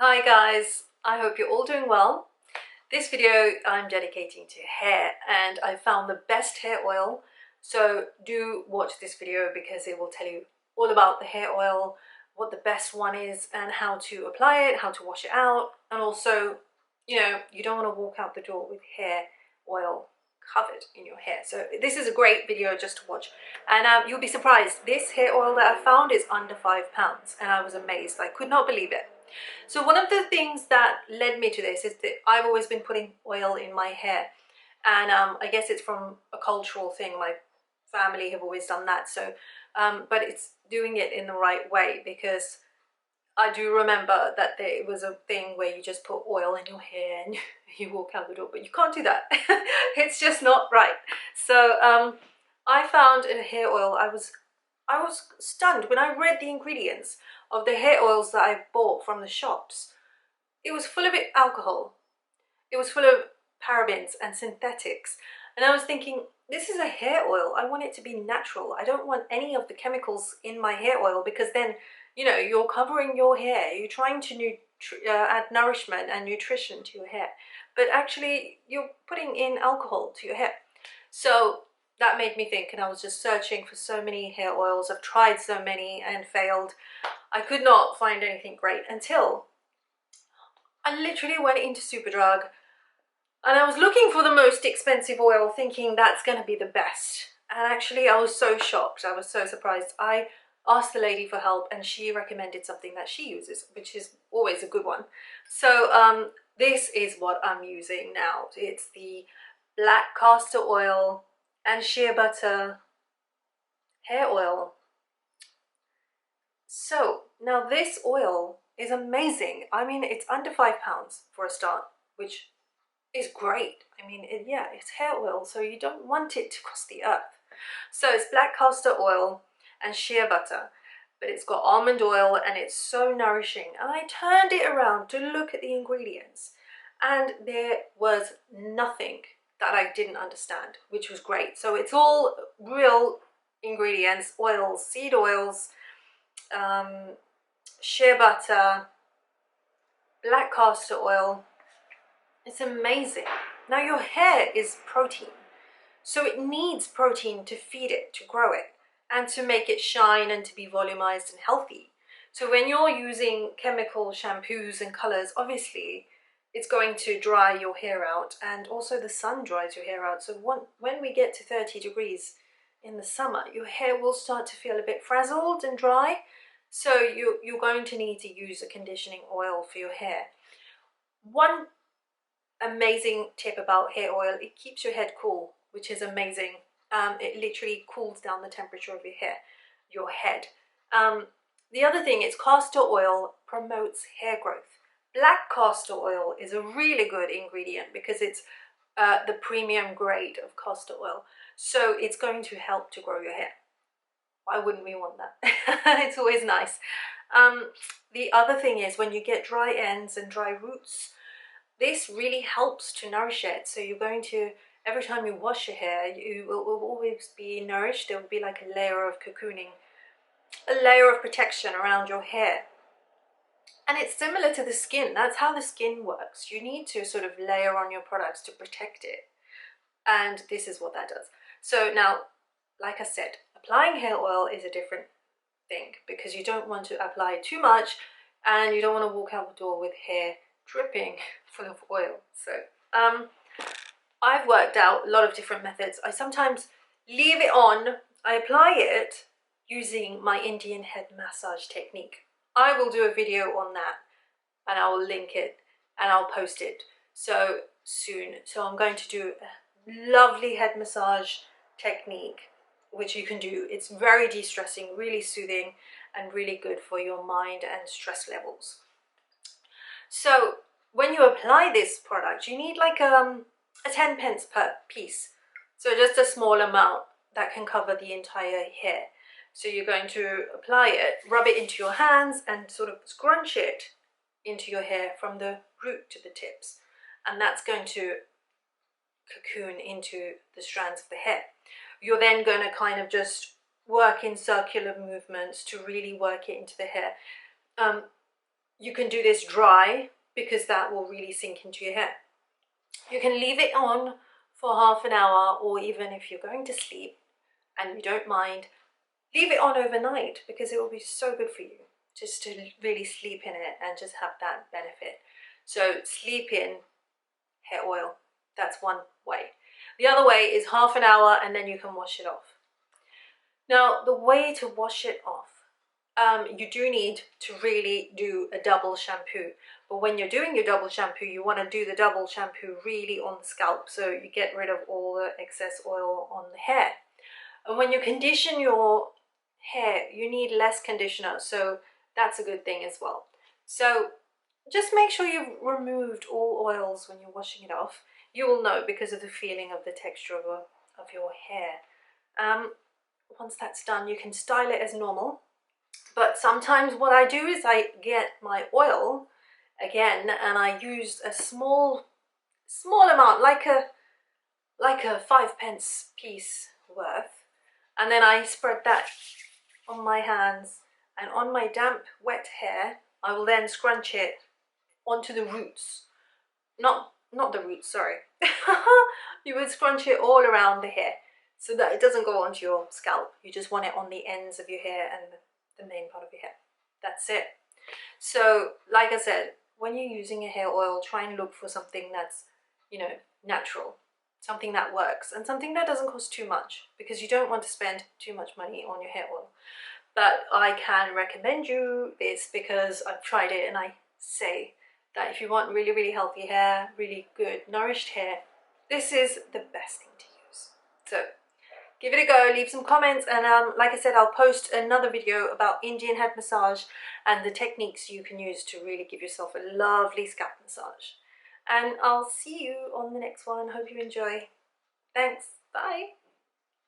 Hi guys, I hope you're all doing well. This video I'm dedicating to hair and I found the best hair oil. So do watch this video because it will tell you all about the hair oil, what the best one is and how to apply it, how to wash it out. And also, you don't want to walk out the door with hair oil covered in your hair. So this is a great video just to watch. And you'll be surprised, this hair oil that I found is under £5 and I was amazed. I could not believe it. So one of the things that led me to this is that I've always been putting oil in my hair, and I guess it's from a cultural thing. My family have always done that. So but it's doing it in the right way, because I do remember that there was a thing where you just put oil in your hair and you walk out the door, but you can't do that. It's just not right. So I found a hair oil. I was stunned when I read the ingredients of the hair oils that I bought from the shops. It was full of alcohol. It was full of parabens and synthetics. And I was thinking, this is a hair oil. I want it to be natural. I don't want any of the chemicals in my hair oil, because then, you're covering your hair. You're trying to add nourishment and nutrition to your hair. But actually, you're putting in alcohol to your hair. So that made me think, and I was just searching for so many hair oils. I've tried so many and failed. I could not find anything great until I literally went into Superdrug and I was looking for the most expensive oil, thinking that's going to be the best. And actually I was so shocked. I was so surprised. I asked the lady for help and she recommended something that she uses, which is always a good one. So this is what I'm using now. It's the Black Castor Oil and shea butter hair oil. So now this oil is amazing. I mean, it's under £5 for a start, which is great. I mean, it's hair oil, so you don't want it to cost the earth. So it's Black Castor Oil and shea butter, but it's got almond oil and it's so nourishing. And I turned it around to look at the ingredients and there was nothing that I didn't understand, which was great. So it's all real ingredients: oils, seed oils, shea butter, black castor oil. It's amazing. Now your hair is protein, so it needs protein to feed it, to grow it, and to make it shine and to be volumized and healthy. So when you're using chemical shampoos and colors, obviously it's going to dry your hair out, and also the sun dries your hair out. So when we get to 30 degrees in the summer, your hair will start to feel a bit frazzled and dry. So you're going to need to use a conditioning oil for your hair. One amazing tip about hair oil: it keeps your head cool, which is amazing. It literally cools down the temperature of your head. The other thing is castor oil promotes hair growth. Black castor oil is a really good ingredient because it's the premium grade of castor oil. So it's going to help to grow your hair. Why wouldn't we want that? It's always nice. The other thing is, when you get dry ends and dry roots, this really helps to nourish it. So you're going to, every time you wash your hair, you will always be nourished. There will be like a layer of cocooning, a layer of protection around your hair. And it's similar to the skin. That's how the skin works. You need to sort of layer on your products to protect it. And this is what that does. So now, like I said, applying hair oil is a different thing, because you don't want to apply too much and you don't want to walk out the door with hair dripping full of oil. So I've worked out a lot of different methods. I sometimes leave it on. I apply it using my Indian head massage technique. I will do a video on that and I will link it and I'll post it so soon. So I'm going to do a lovely head massage technique, which you can do. It's very de-stressing, really soothing, and really good for your mind and stress levels. So when you apply this product, you need like a 10 pence per piece. So just a small amount that can cover the entire hair. So you're going to apply it, rub it into your hands and sort of scrunch it into your hair from the root to the tips. And that's going to cocoon into the strands of the hair. You're then going to kind of just work in circular movements to really work it into the hair. You can do this dry because that will really sink into your hair. You can leave it on for half an hour, or even if you're going to sleep and you don't mind, leave it on overnight because it will be so good for you just to really sleep in it and just have that benefit. So sleep in hair oil, that's one way. The other way is half an hour and then you can wash it off. Now, the way to wash it off, you do need to really do a double shampoo. But when you're doing your double shampoo, you want to do the double shampoo really on the scalp, so you get rid of all the excess oil on the hair. And when you condition your hair, you need less conditioner, so that's a good thing as well. So just make sure you've removed all oils when you're washing it off. You will know because of the feeling of the texture of your hair. Once that's done, you can style it as normal. But sometimes what I do is I get my oil again and I use a small amount, like a 5p piece worth, and then I spread that on my hands, and on my damp wet hair I will then scrunch it onto the roots. Not the roots, sorry. You would scrunch it all around the hair so that it doesn't go onto your scalp. You just want it on the ends of your hair and the main part of your hair. That's it. So like I said, when you're using a hair oil, try and look for something that's, you know, natural, something that works, and something that doesn't cost too much, because you don't want to spend too much money on your hair oil. But I can recommend you this because I've tried it, and I say that if you want really, really healthy hair, really good nourished hair, this is the best thing to use. So give it a go, leave some comments, and like I said, I'll post another video about Indian head massage and the techniques you can use to really give yourself a lovely scalp massage. And I'll see you on the next one. Hope you enjoy. Thanks. Bye.